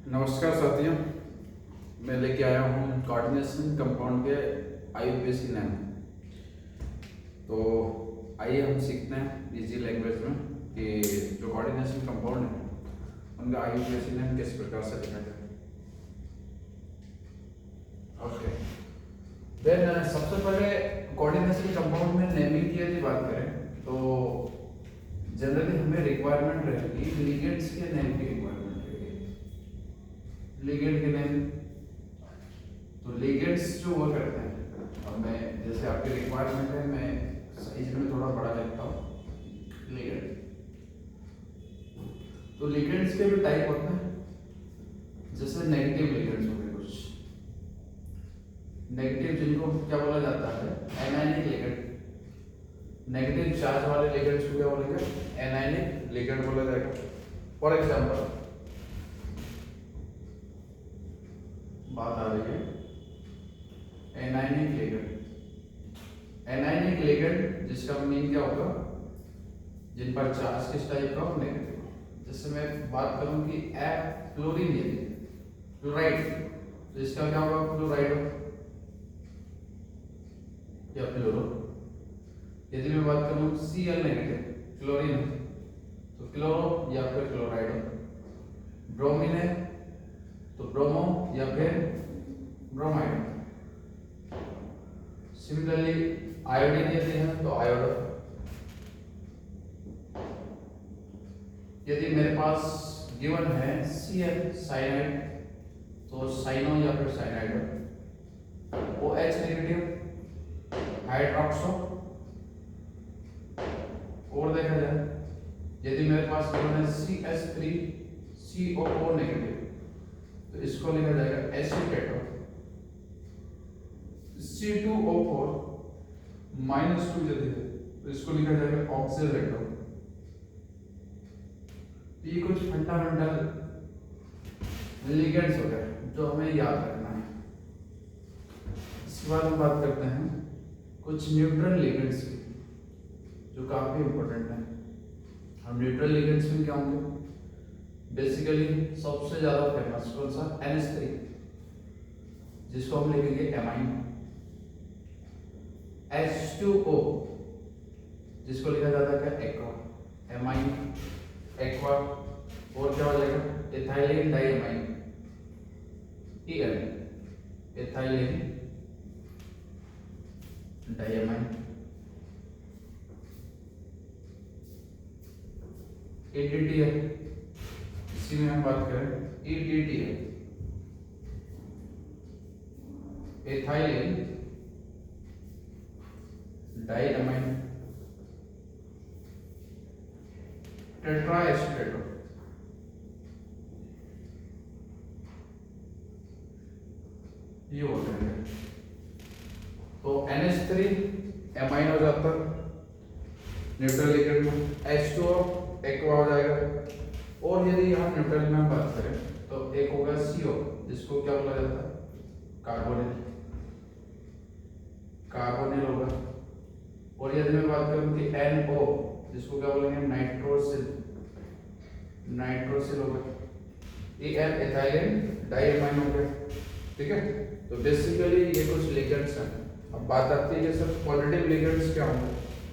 नमस्कार साथियों, मैं लेके आया हूँ कोऑर्डिनेशन कंपाउंड के IUPAC नाम। तो आइए हम सीखते हैं इजी लैंग्वेज में कि जो कोऑर्डिनेशन कंपाउंड है उनका IUPAC नाम किस प्रकार से लिखा जाए। ओके, देन सबसे पहले कोऑर्डिनेशन कंपाउंड में नेमिंग की यदि बात करें तो जनरली हमें रिक्वायरमेंट रहेगी लिगेंड्स के नेम की रिक्वायरमेंट रहेगी। लिगेंड के नेम, तो लिगेंड्स जो वो करते हैं, और मैं जैसे आपकी रिक्वायरमेंट है मैं साइज में थोड़ा बड़ा लिखता हूँ लिगेंड। तो लिगेंड्स के भी टाइप होते हैं, जैसे नेगेटिव लिगेंड्स होते हैं कुछ नेगेटिव, जिनको क्या बोला जाता है एनायनिक लिगेंड। नेगेटिव चार्ज वाले लिगेंड्स को क्या बोलेंगे, एनायनिक लिगेंड बोला जाएगा। फॉर एग्जांपल बात आ रही है एनायनिक लिगेंड। एनायनिक लिगेंड जिसका मीन क्या होगा, जिन पर चार्ज किस टाइप का हो, नेगेटिव। जैसे मैं बात करूं कि क्लोरीन यदि क्लोराइड, तो इसका क्या होगा, क्लोराइड या फ्लोरो। यदि मैं बात करूं Cl नेगेटिव, क्लोरीन है तो क्लोरो या फिर क्लोराइड। ब्रोमीन है तो ब्रोमो या फिर ब्रोमाइड। सिमिलरली आयोडीन यदि है तो आयोडो। यदि मेरे पास गिवन है Cl साइनाइड तो साइनो या फिर साइनाइड। OH negative hydroxo. और देखा जाए यदि मेरे पास गिवन है CH3COO नेगेटिव तो इसको लिखा जाएगा एसीटेटो। C2O4 -2 यदि है तो इसको लिखा जाएगा ऑक्सीडेटो। ये कुछ फंडामेंटल लिगेंड्स हो गए जो हमें याद रखना है। इसके बाद हम बात करते हैं कुछ न्यूट्रल लिगेंड्स की, जो काफी इंपॉर्टेंट है। हम न्यूट्रल लिगेंड्स में क्या होंगे, बेसिकली सबसे ज्यादा फेमस कौन सा, NH3, जिसको हम लिखेंगे एमाइन। H2O जिसको लिखा जाता है एक्वा, एमाइन एक्वा। और क्या हो जाएगा, ethylene diamine, EN ethylene diamine. EDT है, इसी में हम बात करें EDT है, एथाइलिन डाइएमाइन टेट्राएसिटेटो। ये हो जाएगा। तो NH3 एमाइन हो जाता है न्यूट्रल लिगेंड में, H2O एक्वा हो जाएगा। और यदि यहाँ न्यूट्रल में हम बात करें तो एक होगा CO, जिसको क्या बोला जाता है, कार्बोनिल, कार्बोनिल होगा। और यदि मैं बात करूं कि NO, जिसको क्या बोलेंगे, नाइट्रोसिल, नाइट्रोसिल होगा। EN एथाइलिन डाइएमाइन हो गया। ठीक है, तो बेसिकली ये कुछ लिगेंड्स हैं। अब बात आती है कि सर पॉजिटिव लिगेंड्स क्या होंगे,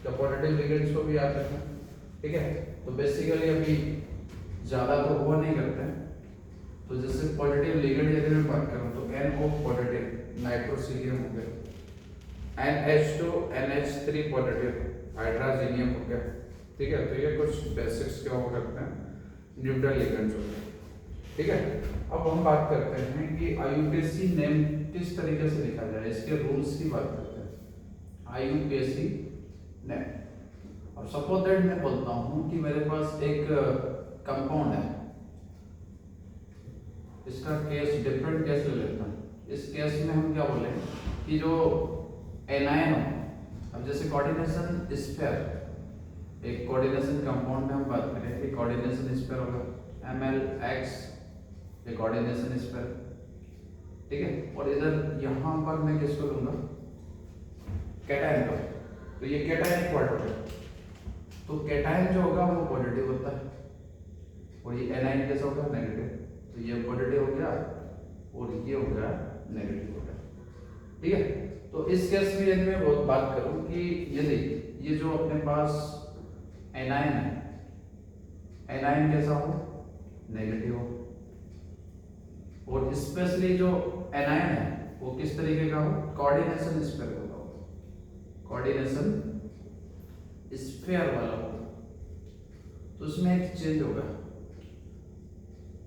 तो पॉजिटिव लिगेंड्स को भी याद रखना। ठीक है, तो बेसिकली अभी ज्यादा तो वो नहीं करते हैं। तो जैसे पॉजिटिव लिगेंड यदि मैं बात करूं तो NO पॉजिटिव नाइट्रोसिलियम हो गया, NH2 NH3 पॉजिटिव हाइड्रोजीनियम हो गया। ठीक है, तो ये कुछ बेसिक्स क्या हो करते हैं, न्यूट्रल लिगेंड्स हो गए। ठीक है, अब हम बात करते हैं कि IUPAC नेम किस तरीके से लिखा जाए, इसके रूल्स की बात करते हैं। IUPAC नेम, और सपोज दैट मैं बोलता हूं कि मेरे पास एक कंपाउंड है, इसका केस डिफरेंट केस ले लेता हूं। इस केस में हम क्या बोले कि जो एनायन हो, अब जैसे कोऑर्डिनेशन स्फीयर, एक कोऑर्डिनेशन कंपाउंड में हम बात करें कि कोऑर्डिनेशन स्फीयर होगा MlX, ये कोऑर्डिनेशन स्फीयर। ठीक है, और इधर यहां पर मैं किसको लूंगा, कैटायन का, तो ये कैटायनिक पार्ट हो गया। तो कैटायन जो होगा वो पॉजिटिव होता है और ये एनायन कैसा होगा, नेगेटिव। तो ये पॉजिटिव हो गया और ये हो गया नेगेटिव हो गया। ठीक है, तो इस केस में यदि मैं बहुत बात करूं कि यदि ये जो अपने पास एनायन है, एनायन कैसा हो, नेगेटिव हो, और स्पेशली जो एनायन है वो किस तरीके का हो, कोऑर्डिनेशन स्फीयर वाला हो, कोऑर्डिनेशन स्फीयर वाला हो। तो उसमें एक चेंज होगा,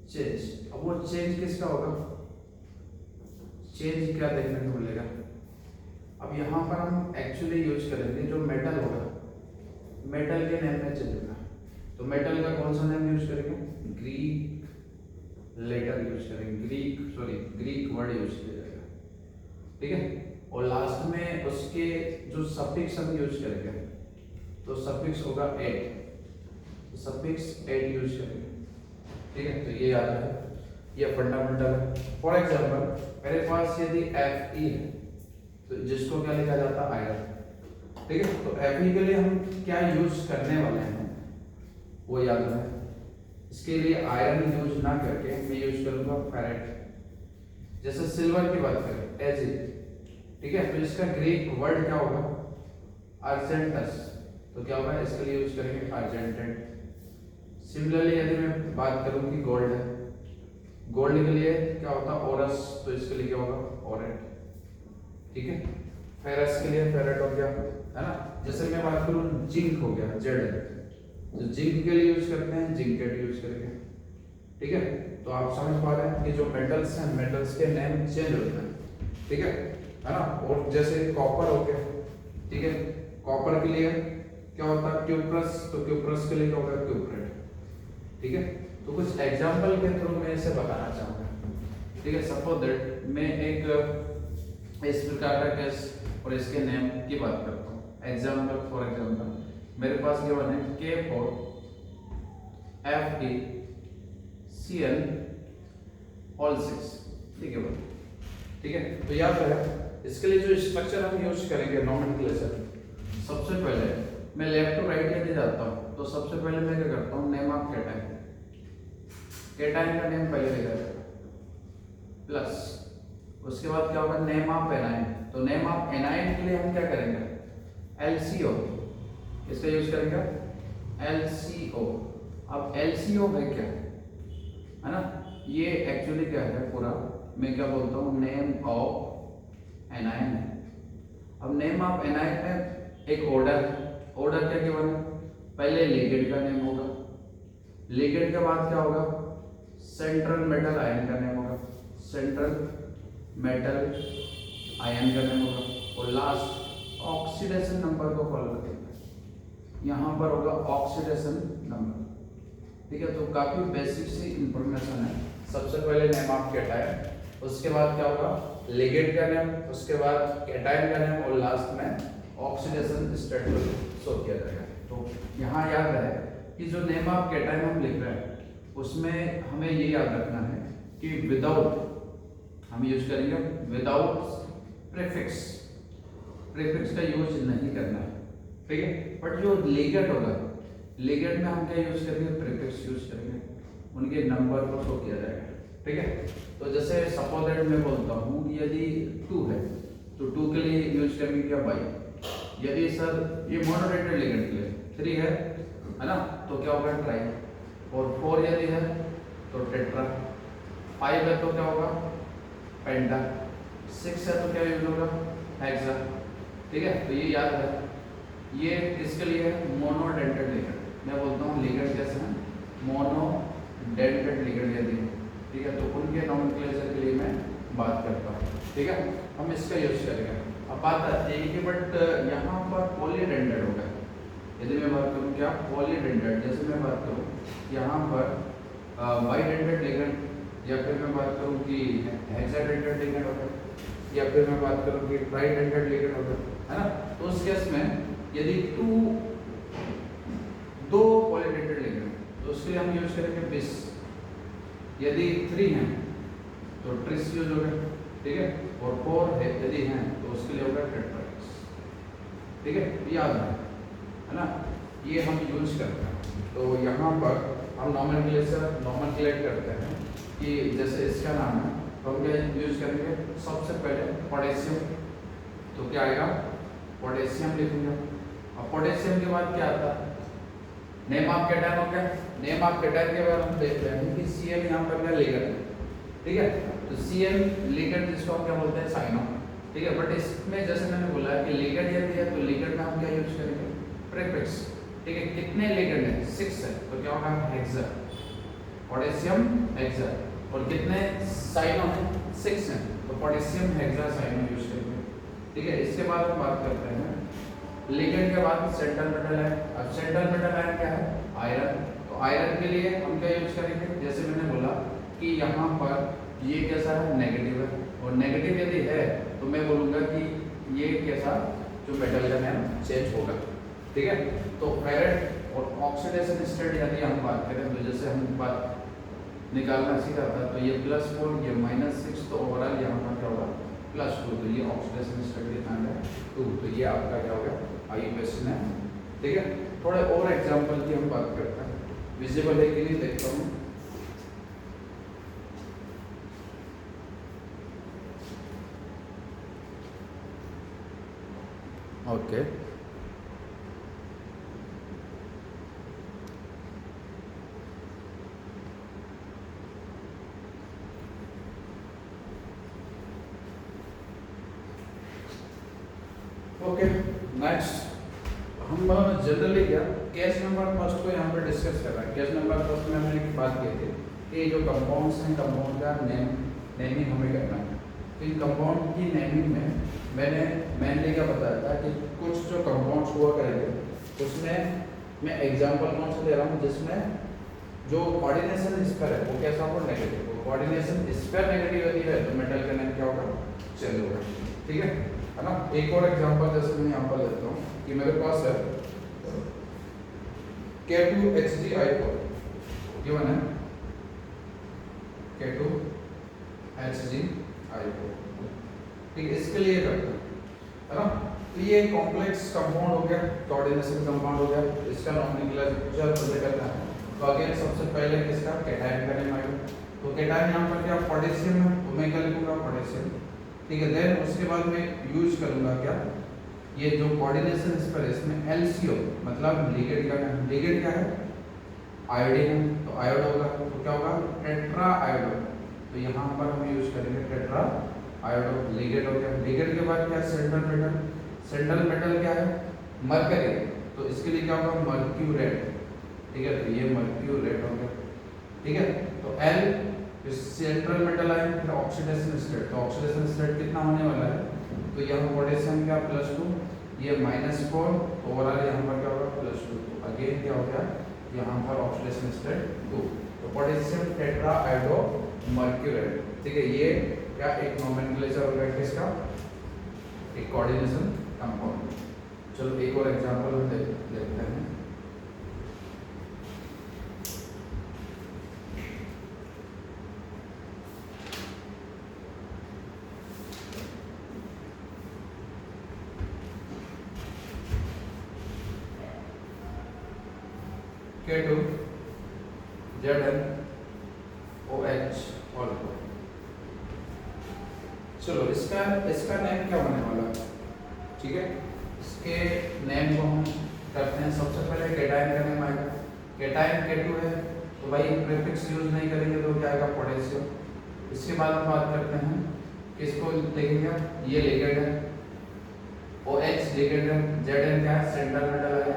चेंज। अब वो चेंज किसका होगा, चेंज क्या देखने को मिलेगा। अब यहाँ पर हम एक्चुअली यूज करेंगे जो मेटल होगा, मेटल के नेम में चेंज होगा। तो मेटल का कौन सा नेम यूज करेंगे, ग्रीक लेटर यूज करेंगे, ग्रीक वर्ड यूज किया जाएगा। ठीक है, और लास्ट में उसके जो सफिक्स हम यूज करेंगे, तो सफिक्स होगा एट, सफिक्स एट यूज करेंगे। ठीक है, तो ये याद है, ये फंडामेंटल है। फॉर एग्जांपल मेरे पास यदि Fe है तो जिसको क्या लिखा जाता है, आयरन। ठीक है, तो Fe के लिए हम क्या यूज करने वाले हैं वो याद है। इसके लिए आयरन यूज ना करके मैं यूज करूंगा फेरेट। जैसे सिल्वर की बात करें, एज। ठीक है, तो इसका ग्रीक वर्ड क्या होगा, अर्जेंटस। तो क्या होगा, इसके लिए यूज करेंगे अर्जेंटेड। सिमिलरली यदि मैं बात करूं कि गोल्ड है, गोल्ड के लिए क्या होता है, ओरस। तो इसके लिए क्या होगा, ओरेट। ठीक है, फेरस के लिए फेरेट हो गया, है ना। जैसे मैं बात करूं जिंक हो गया, जेड। जो जिंक के लिए यूज करते हैं, जिंकेट यूज करेंगे। ठीक है, तो आप समझ पा रहे हैं कि जो मेटल्स हैं, मेटल्स के नेम चेंज होते हैं। ठीक है ना। और जैसे कॉपर हो गया, ठीक है, कॉपर के लिए क्या होता है, क्यूप्रस। तो क्यूप्रस के लिए क्या होगा, क्यूप्रेट। ठीक है, तो कुछ एग्जांपल के थ्रू मैं इसे बताना चाहूंगा। ठीक है, सपोज दैट मैं एक इस प्रकार का केस और इसके नेम की बात करता हूँ। एग्जांपल, फॉर एग्जांपल मेरे पास गिवन है K4 FeCl ऑल 6। ठीक है भाई, ठीक है, तो याद रहे इसके लिए जो स्ट्रक्चर हम यूज करेंगे, नोमेनक्लेचर। सबसे पहले मैं लेफ्ट टू राइट यदि जाता हूँ तो सबसे पहले मैं क्या करता हूँ, नेम ऑफ कैटायन, कैटायन का नेम पहले लिखा जाएगा, प्लस उसके बाद क्या होगा, नेम ऑफ एनायन। तो नेम ऑफ एनायन के लिए हम क्या करेंगे, LCO, इसका यूज करेंगे LCO। अब LCO है क्या, है ना, ये एक्चुअली क्या है, पूरा मैं क्या बोलता हूँ, नेम ऑफ एनायन है। अब नेम ऑफ एनायन में एक ऑर्डर, ऑर्डर क्या गिवन है, पहले लिगेंड का नेम होगा, लिगेंड के बाद क्या होगा, सेंट्रल मेटल आयन का नेम होगा, सेंट्रल मेटल आयन का नेम होगा, और लास्ट ऑक्सीडेशन नंबर को फॉलो करेंगे, यहाँ पर होगा ऑक्सीडेशन नंबर। ठीक है, तो काफी बेसिक सी इंफॉर्मेशन है। सबसे पहले नेम ऑफ कैटायन, उसके बाद क्या होगा, लिगेंड का नेम, उसके बाद कैटायन का नेम, और लास्ट में ऑक्सीडेशन स्टेट शो किया जाएगा। तो यहाँ याद रहे कि जो नेम ऑफ कैटायन हम लिख रहे हैं उसमें हमें ये याद रखना है कि विदाउट, हम यूज करेंगे विदाउट प्रीफिक्स, प्रीफिक्स का यूज नहीं करना है। ठीक है, बट जो लिगेंड होगा, लिगेंड में हम क्या यूज करेंगे, प्रीफिक्स यूज करेंगे, उनके नंबर को शो किया जाएगा। ठीक है, तो जैसे सपोज दैट मैं बोलता हूँ यदि 2 है तो 2 के लिए यूज करेंगे क्या, बाई। यदि सर ये मोनोडेटेड लिगेंड के लिए 3 है ना, तो क्या होगा, ट्राई। और 4 यदि है तो टेट्रा, 5 है तो क्या होगा, पेंटा, 6 है तो क्या यूज होगा, हेक्सा। ठीक है, तो ये याद है, ये किसके लिए है, मोनोडेंटेड लिगेंड। मैं बोलता हूँ लिगेंड कैसे है, मोनोडेंटेड लिगेंड यदि है। ठीक है, तो उनके नोमेनक्लेचर के लिए मैं बात करता हूँ। ठीक है, हम इसका यूज करेंगे। अब बात आती है कि बट यहाँ पर पॉलीडेंटेड होगा। यदि मैं बात करूँ क्या, पॉलीडेंटेड, जैसे मैं बात करूँ यहाँ पर बाइडेंटेड लिगेंड, या फिर मैं बात करूँ कि हेक्साडेंटेड लिगेंड होगा, या फिर मैं बात करूँ कि ट्राइडेंटेड लिगेंड होगा, है ना। तो उस केस में यदि 2 पॉलीडेंटेड लिगेंड तो उसके लिए हम यूज करेंगे बिस। यदि 3 हैं तो ट्रिस यूज होगा। ठीक है, और 4 है यदि हैं तो उसके लिए होगा टेट्राहेक्स। ठीक है, याद है ना, ये हम यूज करते हैं। तो यहाँ पर हम नोमेनक्लेचर नोमेनक्लेट करते हैं कि जैसे इसका नाम है तो हम क्या यूज करेंगे, सबसे पहले पोटेशियम, तो क्या आएगा पोटेशियम लिखूंगा। अब पोटेशियम के बाद क्या आता है, नेम ऑफ कैटायन हो गया। नेम ऑफ कैटायन के बाद हम देख रहे हैं कि Cl यहाँ पर क्या लिगेंड है, ठीक है। तो Cl लिगेंड जिसको हम क्या बोलते हैं साइनो, ठीक है। बट इसमें जैसे मैंने बोला कि लिगेंड यदि है तो लिगेंड में हम क्या यूज करेंगे, प्रीफिक्स, ठीक है। कितने लिगेंड है, 6 है, तो क्या होगा हेक्सा, पोटेशियम हेक्सा। और कितने साइनो है, 6 है, तो पोटेशियम हेक्सा साइनो यूज करेंगे, ठीक है। इसके बाद हम बात करते हैं लिगेंड के बाद सेंट्रल मेटल है। अब सेंट्रल मेटल आयन क्या है, आयरन। तो आयरन के लिए हम क्या यूज करेंगे, जैसे मैंने बोला कि यहाँ पर ये कैसा है, नेगेटिव है, और नेगेटिव यदि है तो मैं बोलूँगा कि ये कैसा जो मेटल का नेम चेंज होगा, ठीक है। तो फेरेट और ऑक्सीडेशन स्टेट यदि हम बात करें तो जैसे हम बात निकालना सीखा था, तो ये +4 ये -6, तो ओवरऑल यहाँ पर क्या होगा +2, तो ये ऑक्सीडेशन स्टेट कितना है 2, तो ये आपका क्या होगा आई क्वेश्चन है, ठीक है। थोड़े और एग्जांपल की हम बात करते हैं, विजिबल है कि नहीं देखता हूँ। ओके ओके नेक्स्ट हम जनरली क्या केस नंबर फर्स्ट को यहाँ पर डिस्कस कर रहे हैं। केस नंबर फर्स्ट में हमने एक बात की थी कि जो कंपाउंड्स हैं, कंपाउंड का नेमिंग हमें करना है। तो इन कंपाउंड की नेमिंग में मैंने मेनली क्या बताया था कि कुछ जो कंपाउंड्स हुआ करेंगे उसमें मैं एग्जांपल कौन सा दे रहा हूँ, जिसमें जो कोऑर्डिनेशन स्पेयर है वो कैसा होगा, नेगेटिव। कोऑर्डिनेशन स्पेयर नेगेटिव यदि है तो मेटल का नेम क्या होगा, चेंज होगा, ठीक है ना। एक और एग्जांपल जैसे मैं यहाँ पर लेता हूँ कि मेरे पास है K2HgI4 गिवन है, K2HgI4, ठीक है। इसके लिए करते हैं, है ना। तो ये कॉम्प्लेक्स कंपाउंड हो गया, कोऑर्डिनेशन कंपाउंड हो गया, इसका नोमेनक्लेचर पता करना है। तो अगेन सबसे पहले किसका, कैटायन का नेम आएगा। तो कैटायन यहाँ पर क्या पोटेशियम है, तो मैं क्या लिखूंगा पोटेशियम, ठीक है। देन उसके बाद मैं यूज करूंगा क्या, ये जो कोऑर्डिनेशन इस पर इसमें LCO मतलब लिगेंड का नाम, लिगेंड क्या है आयोडीन है, तो आयोड होगा, तो क्या होगा टेट्रा आयोडो, तो यहाँ पर हम यूज करेंगे टेट्रा आयोडो, लिगेंड हो गया। लिगेंड के बाद क्या सेंट्रल मेटल, सेंट्रल मेटल क्या है मरकरी, तो इसके लिए क्या होगा मर्क्यूरेट, ठीक है। तो ये मर्क्यूरेट हो गया, ठीक है। तो L सेंट्रल मेटल आयन, फिर ऑक्सीडेशन स्टेट, तो ऑक्सीडेशन स्टेट कितना होने वाला है, तो यहाँ पोटेशियम क्या +2, ये -4, ओवरऑल यहाँ पर क्या होगा +2, तो अगेन क्या हो गया यहाँ पर ऑक्सीडेशन स्टेट 2, तो पोटेशियम टेट्रा आयोडो मर्क्यूरेट, ठीक है। ये क्या एक नोमेनक्लेचर हो गया किसका, एक कोऑर्डिनेशन कंपाउंड। चलो एक और एग्जांपल हम देखते हैं। K2ZnOH all. चलो इसका नेम क्या होने वाला है, ठीक है। इसके नेम को हम करते हैं, सबसे पहले कैटायन का नेम आएगा। कैटायन K2 है तो भाई प्रीफिक्स यूज नहीं करेंगे तो क्या आएगा पोटेशियम। इसके बाद हम बात करते हैं किसको लिखेंगे, ये लिगेंड है, OH लिगेंड है, Zn क्या है सेंट्रल मेटल है,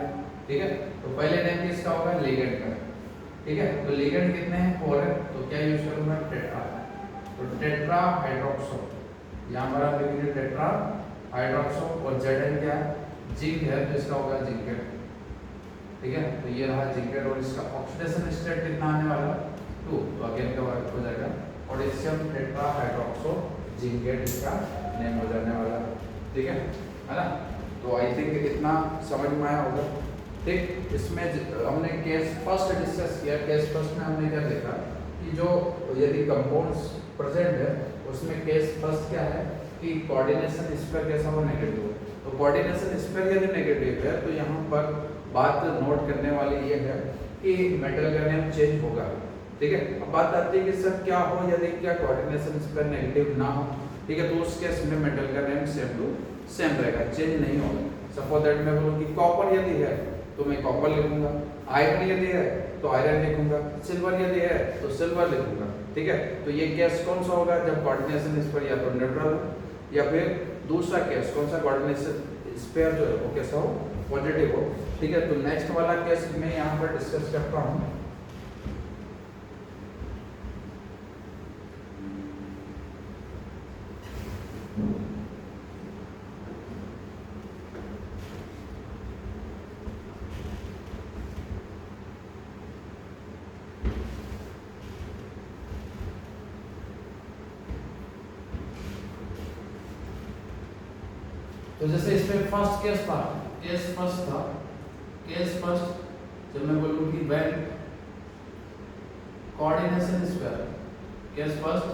ठीक है। तो पहले नेम किसका होगा लिगेंड का, ठीक है। तो लिगेंड कितने हैं 4 है, तो क्या यूज करूंगा टेट्रा, तो टेट्रा हाइड्रोक्सो, यहाँ पर आप लिखेंगे टेट्रा हाइड्रोक्सो, और Zn क्या है जिंक है, तो इसका होगा जिंकेट, ठीक है। तो ये रहा जिंकेट, और इसका ऑक्सीडेशन स्टेट कितना आने वाला 2, तो अगेन क्या हो जाएगा पोटेशियम टेट्रा हाइड्रोक्सो जिंकेट, इसका नेम हो जाने वाला, ठीक है ना। तो आई थिंक इतना समझ में आया होगा, ठीक। इसमें हमने केस फर्स्ट डिस्कस किया। केस फर्स्ट में हमने क्या देखा कि जो यदि कंपाउंड्स प्रेजेंट है उसमें केस फर्स्ट क्या है कि कोऑर्डिनेशन स्पेयर कैसा हो नेगेटिव है। तो कोऑर्डिनेशन स्पेयर यदि नेगेटिव है तो यहाँ पर बात नोट करने वाली ये है कि मेटल का नेम चेंज होगा, ठीक है। अब बात आती है कि सर क्या हो यदि क्या कोऑर्डिनेशन स्क्वायर नेगेटिव ना हो, ठीक है, तो उस केस में मेटल का रैंक सेम टू सेम रहेगा, चेंज नहीं होगा। सपोज दैट मैं बोलूं कि कॉपर यदि है तो मैं कॉपर लिखूंगा, आयरन यदि है तो आयरन लिखूंगा, सिल्वर यदि है तो सिल्वर लिखूंगा, ठीक है। तो ये केस कौन सा होगा जब कोऑर्डिनेशन स्क्वायर या तो न्यूट्रल हो या फिर दूसरा केस कौन सा कोऑर्डिनेशन स्क्वायर जो है वो कैसा हो, पॉजिटिव हो, ठीक है। तो नेक्स्ट वाला केस मैं यहाँ पर डिस्कस करता हूँ। तो जैसे इसमें फर्स्ट केस था, केस फर्स्ट जब मैं बोलूं कि when coordination square, case first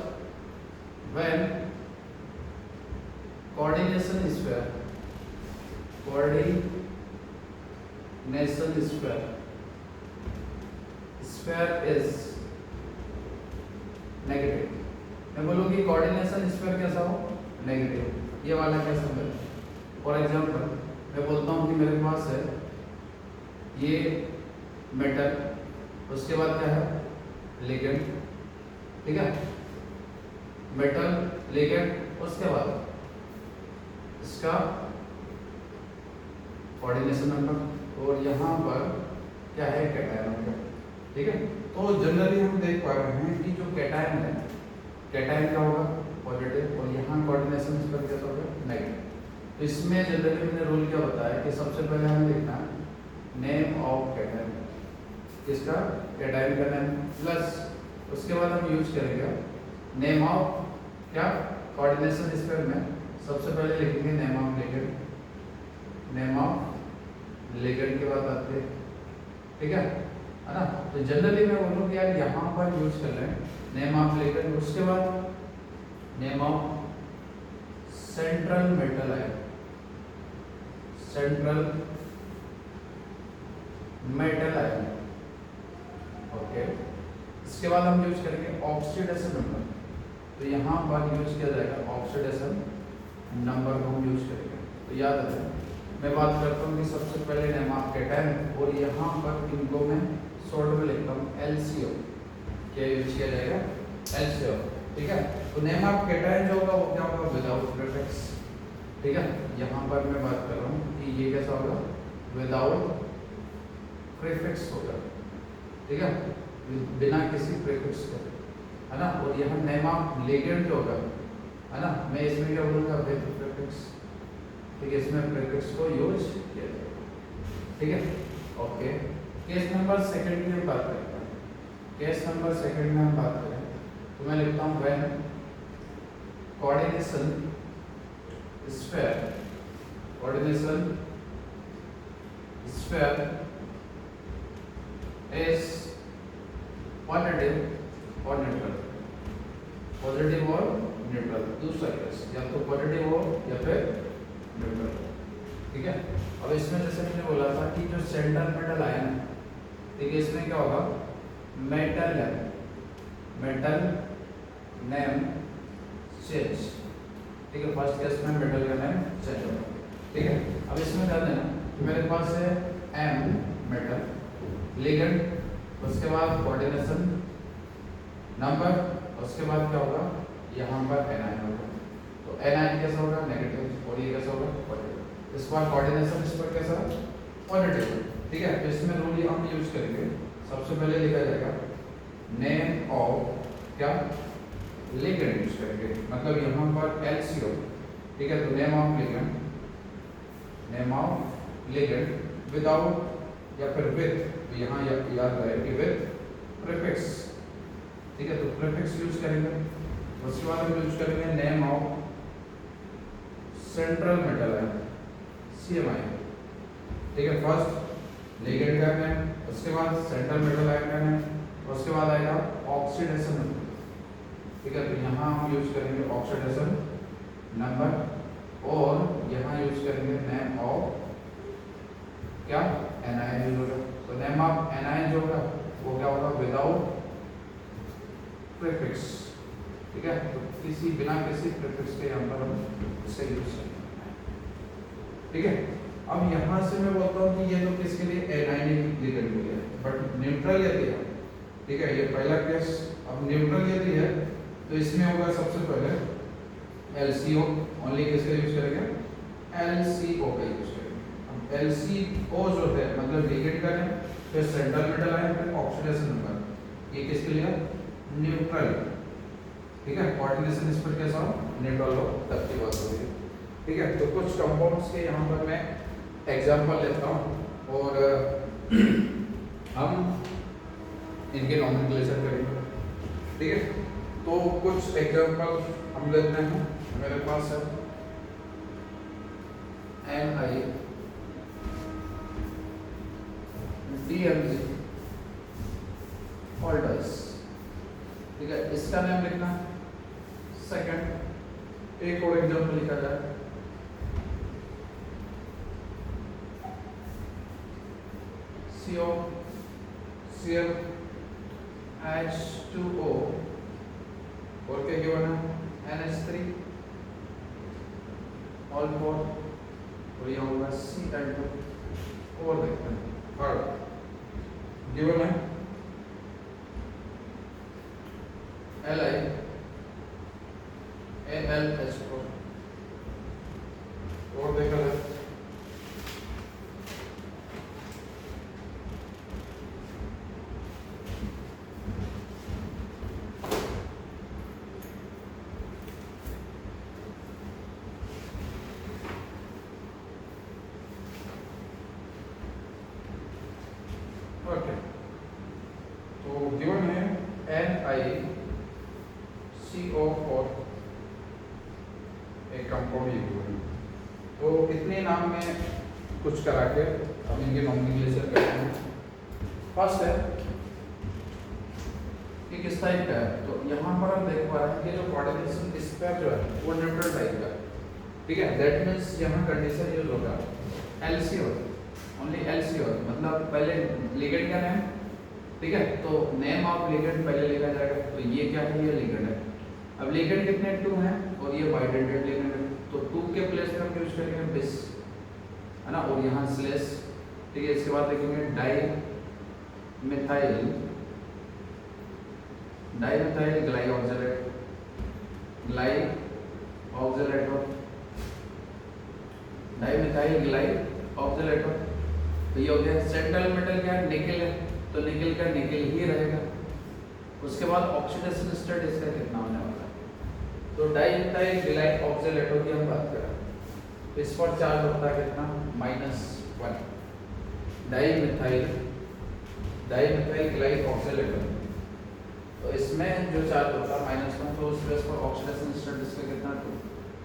when coordination square is negative. मैं बोलूं कि कोऑर्डिनेशन स्क्वायर कैसा हो, नेगेटिव, ये वाला कैसा है। फॉर एग्जाम्पल मैं बोलता हूँ कि मेरे पास है ये मेटल, उसके बाद क्या है लिगेंड, ठीक है, मेटल लिगेंड, उसके बाद इसका कोऑर्डिनेशन नंबर और यहाँ पर क्या है कैटायन नंबर, ठीक है। तो जनरली हम देख पा रहे हैं कि जो कैटायन है, कैटायन क्या होगा पॉजिटिव, और यहाँ कोऑर्डिनेशन नंबर कैसा होगा नेगेटिव। तो इसमें जनरली मैंने रूल क्या बताया कि सबसे पहले हमें लिखना नेम ऑफ कैटायन, किसका, कैटायन का नेम, प्लस उसके बाद हम यूज करेंगे नेम ऑफ क्या, कोऑर्डिनेशन स्क्वायर में सबसे पहले लिखेंगे name of ligand, name of ligand के बाद आते हैं, ठीक है ना। तो जनरली मैं बोलूँ कि यार यहाँ पर यूज कर लें नेम ऑफ लिगेंड, उसके बाद name of central metal ion, central metal ion, okay. इसके बाद हम यूज करेंगे ऑक्सीडेशन नंबर, तो यहाँ पर यूज किया जाएगा ऑक्सीडेशन नंबर को हम यूज करेंगे। तो याद रखें मैं बात करता हूँ कि सबसे पहले नेम ऑफ कैटायन, और यहाँ पर इनको मैं शॉर्ट में लिखता हूँ LCO, क्या यूज किया जाएगा LCO, ठीक है। तो नेम ऑफ कैटायन जो होगा वो क्या होगा विदाउट प्रीफिक्स, ठीक है। यहाँ पर मैं बात कर रहा हूँ कि ये कैसा होगा विदाउट प्रीफिक्स होगा, ठीक है, बिना किसी प्रीफिक्स के, है ना। और यहाँ नेम ऑफ लिगेंड जो होगा, है ना, मैं इसमें क्या बोलूँगा विद प्रीफिक्स, ठीक है, इसमें प्रीफिक्स को यूज किया जाएगा, ठीक है, ओके। केस नंबर सेकंड की हम बात करते हैं। केस नंबर सेकंड में हम बात करें तो मैं लिखता हूँ when coordination square is positive और न्यूट्रल, पॉजिटिव और न्यूट्रल, दूसरा केस या तो पॉजिटिव हो या फिर न्यूट्रल, ठीक है। अब इसमें जैसे मैंने बोला था कि जो सेंट्रल मेटल आयन है, ठीक है, इसमें क्या होगा मेटल है, मेटल नेम चेंज, ठीक है, फर्स्ट केस में मेटल का नेम चेंज होगा, ठीक है। अब इसमें ध्यान देना मेरे पास है M मेटल लिगेंड, उसके बाद कोऑर्डिनेशन नंबर, उसके बाद क्या होगा यहाँ पर एनायन होगा, तो एनायन कैसा होगा नेगेटिव और ये कैसा होगा पॉजिटिव। इस बार कोऑर्डिनेशन इस पर कैसा पॉजिटिव, ठीक है। तो इसमें रूल ये हम यूज करेंगे, सबसे पहले लिखा जाएगा नेम ऑफ क्या लिगेंड यूज करेंगे, मतलब यहाँ पर LCO, ठीक है। तो name of ligand, name of ligand without या फिर विद, तो यहाँ याद रहे कि विद प्रीफिक्स, ठीक है, तो प्रीफिक्स यूज करेंगे। उसके बाद हम यूज करेंगे name of central metal ion CMI, ठीक है, फर्स्ट लिगेंड का नेम, उसके बाद सेंट्रल मेटल आयन का नेम, उसके बाद आएगा ऑक्सीडेशन नंबर, ठीक है। तो यहाँ हम यूज करेंगे ऑक्सीडेशन नंबर और यहाँ यूज करेंगे नेम ऑफ क्या एनायन यूज होगा, तो नेम ऑफ एनायन जो होगा वो क्या होगा विदाउट प्रीफिक्स, ठीक है। तो किसी बिना किसी प्रीफिक्स के यहाँ पर हम इसे यूज करेंगे, ठीक है। अब यहाँ से मैं बोलता हूँ कि ये तो किसके लिए एनायनिक लिगेंड के लिए, बट न्यूट्रल यदि है, ठीक है, ये पहला केस। अब न्यूट्रल यदि है तो इसमें होगा सबसे पहले LCO, ओनली किसका यूज करेंगे, LCO का यूज करेंगे। अब LCO जो है मतलब लिगेंड का है, फिर सेंट्रल मेटल आयन, फिर ऑक्सीडेशन नंबर, ये किसके लिए, न्यूट्रल, ठीक है। कोऑर्डिनेशन इस पर कैसा हो, न्यूट्रल हो, तब की बात हो रही है, ठीक है। तो कुछ कंपाउंड्स के यहाँ पर मैं एग्जांपल लेता हूँ और हम इनके नॉमेनक्लेचर करेंगे, ठीक है। तो कुछ एग्जांपल हम लेते हैं, मेरे पास है NI DMG ऑल्डर्स, ठीक है, इसका नाम लिखना। सेकंड एक और एग्जांपल लिखा जाए, CO Cl H2O और क्या गिवन है NH3 ऑल 4 और ये होगा Cl2 और देखते हैं। थर्ड गिवन है Li AlH4 और देखा जाए ओके। तो गिवन है NiCO4 एक कंपाउंड ये गिवन है। तो इतने नाम में कुछ करा के हम इनके नॉमिनेशन करते हैं। फर्स्ट है कि किस टाइप का है, तो यहाँ पर हम देख पा रहे हैं कि जो कोऑर्डिनेशन इस पर जो है वो न्यूट्रल टाइप का है, ठीक है। दैट मीन्स यहाँ कंडीशन यूज होगा LCO, ओनली LCO, मतलब पहले लिगेंड का नेम, ठीक है। तो नेम ऑफ लिगेंड पहले लिखा जाएगा, तो ये क्या है, ये लिगेंड है। अब लिगेंड कितने 2 हैं और ये बाइडेंटेड लिगेंड है, तो 2 के प्लेस में हम यूज करेंगे बिस, है ना, और यहाँ स्लेश, ठीक है। इसके बाद लिखेंगे डाइमिथाइल ग्लाइऑक्सिलेट, डाइमिथाइल ग्लाइऑक्सिलेट। तो ये हो गया। सेंट्रल मेटल क्या है, निकेल है, तो निकेल का निकेल ही रहेगा। उसके बाद ऑक्सीडेशन स्टेट इसका कितना होने वाला है, तो डाइमिथाइल ग्लाइऑक्सिलेट की हम बात करें तो इस पर चार्ज होता है कितना, -1। डाइमिथाइल ग्लाइऑक्सिलेट, तो इसमें जो चार्ज होता है -1, तो उस बेस पर ऑक्सीडेशन स्टेट इसका कितना 2,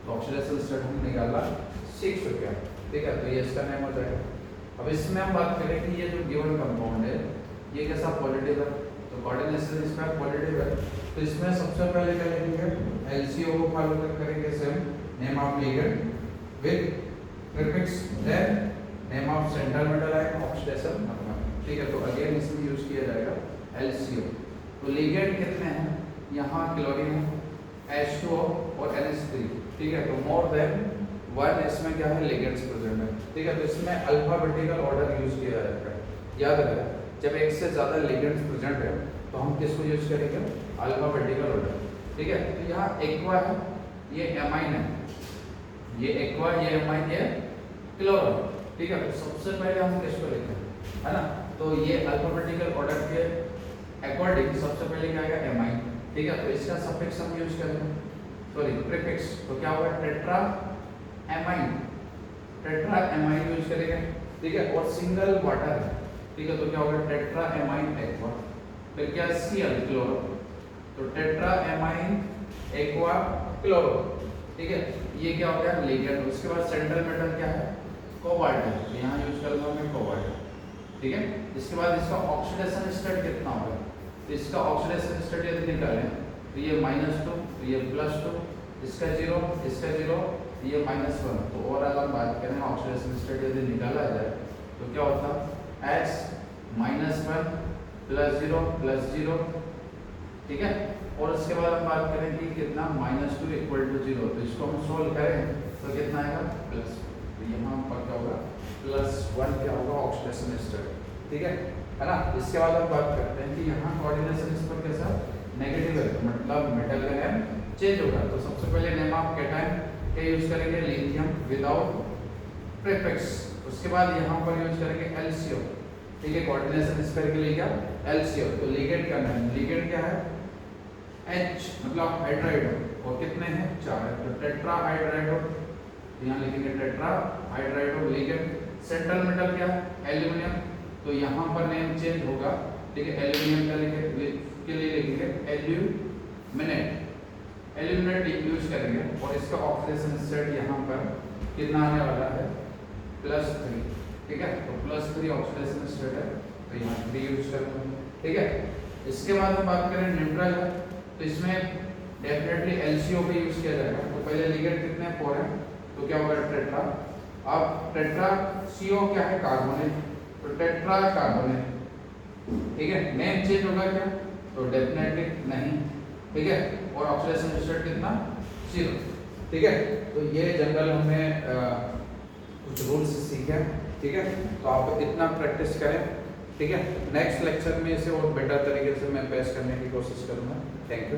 तो ऑक्सीडेशन स्टेट हम निकाला 6 हो गया, ठीक है। तो ये इसका नेम हो जाएगा। अब इसमें हम बात करें कि ये जो गिवन कंपाउंड है ये कैसा पॉजिटिव है, तो कोऑर्डिनेशन इसका पॉजिटिव है, तो इसमें सबसे पहले क्या लिखेंगे, LCO को फॉलो करेंगे, same name of ligand with prefix, then name of central metal ion, oxidation number, ठीक है। तो अगेन इसमें यूज किया जाएगा LCO। तो लिगेंड कितने हैं, यहाँ क्लोरीन है, H2O और NH3, ठीक है। तो मोर देन 1 इसमें क्या है, लिगेंड्स प्रेजेंट है, ठीक है। तो इसमें अल्फाबेटिकल ऑर्डर यूज किया जाता है। याद रखना, जब एक से ज्यादा लिगेंड्स प्रेजेंट है तो हम किसको यूज करेंगे, अल्फाबेटिकल ऑर्डर, ठीक है। तो यहाँ एक्वा है, ये एमाइन है, ये एक्वा, ये एमाइन, ये क्लोरो, ठीक है। तो सबसे पहले हम किसको लिखें, है ना, तो ये अल्फाबेटिकल ऑर्डर के अकॉर्डिंग सबसे पहले क्या आएगा, एमाइन, ठीक है। तो इसका सफिक्स हम यूज करेंगे, सॉरी प्रीफिक्स, तो क्या होगा, टेट्रा एमाइन यूज करेंगे, ठीक है। और सिंगल वाटर है, ठीक है, तो क्या होगा, टेट्रा एमाइन एक्वा, फिर क्या, Cl क्लोरो, तो टेट्रा एमाइन एक्वा क्लोरो, ठीक है। ये क्या हो गया, लिगेंड। उसके बाद सेंट्रल मेटल क्या है, कोबाल्ट है, तो यहाँ यूज करूंगा मैं कोबाल्ट, ठीक है। इसके बाद इसका ऑक्सीडेशन स्टेट कितना होगा, तो इसका ऑक्सीडेशन स्टेट यदि निकालें तो ये -2, तो ये +2, इसका 0, इसका 0, ये -1। तो ओवरऑल हम बात करें ऑक्सीडेशन स्टेट यदि निकाला जाए तो क्या होता है, X -1 +0 +0, ठीक है। और उसके बाद हम बात करें कि कितना -2 = 0, तो इसको हम सोल्व करें तो कितना आएगा प्लस, तो यहाँ पर क्या होगा +1 क्या होगा ऑक्सीडेशन स्टेट, ठीक है ना। इसके बाद हम बात करते हैं कि यहाँ कोऑर्डिनेशन स्तर कैसा नेगेटिव है, तो मतलब मेटल का नेम चेंज होगा। तो सबसे पहले नेम ऑफ कैटायन के यूज करेंगे लिथियम विदाउट प्रीफिक्स, उसके बाद यहाँ पर यूज करेंगे LCO, ठीक है, कोऑर्डिनेशन स्क्वायर के लिए क्या LCO। तो लिगेंड का नाम, लिगेंड क्या है H मतलब हाइड्राइडो, और कितने हैं 4 है, तो टेट्राहाइड्राइडो, यहाँ लिखेंगे टेट्राहाइड्राइडो लिगेंड। सेंट्रल मेटल क्या है एल्यूमिनियम, तो यहाँ पर नेम चेंज होगा, ठीक है, एल्यूमिनियम का लिखे के लिए लिखेंगे एल्यूमिनेट, एल्यूमिनेट यूज करेंगे, और इसका ऑक्सीडेशन स्टेट यहाँ पर कितना आने वाला है +3, ठीक है, तो +3 ऑक्सीडेशन स्टेट है, तो यहाँ 3 यूज करेंगे, ठीक है। इसके बाद हम बात करें न्यूट्रल है, तो इसमें डेफिनेटली LCO भी यूज किया जाएगा। तो पहले लिगेंड कितने 4 है, तो क्या होगा टेट्रा, अब टेट्रा CO क्या है कार्बोनेट, तो टेट्रा कार्बोनेट, ठीक है, नेम चेंज होगा क्या, तो डेफिनेटली नहीं, ठीक है, और ऑक्सीडेशन स्टेट कितना 0, ठीक है। तो ये जनरल हमने कुछ रूल्स सीखे, ठीक है, तो आप इतना प्रैक्टिस करें, ठीक है। नेक्स्ट लेक्चर में इसे और बेटर तरीके से मैं पेश करने की कोशिश करूंगा। Thank you.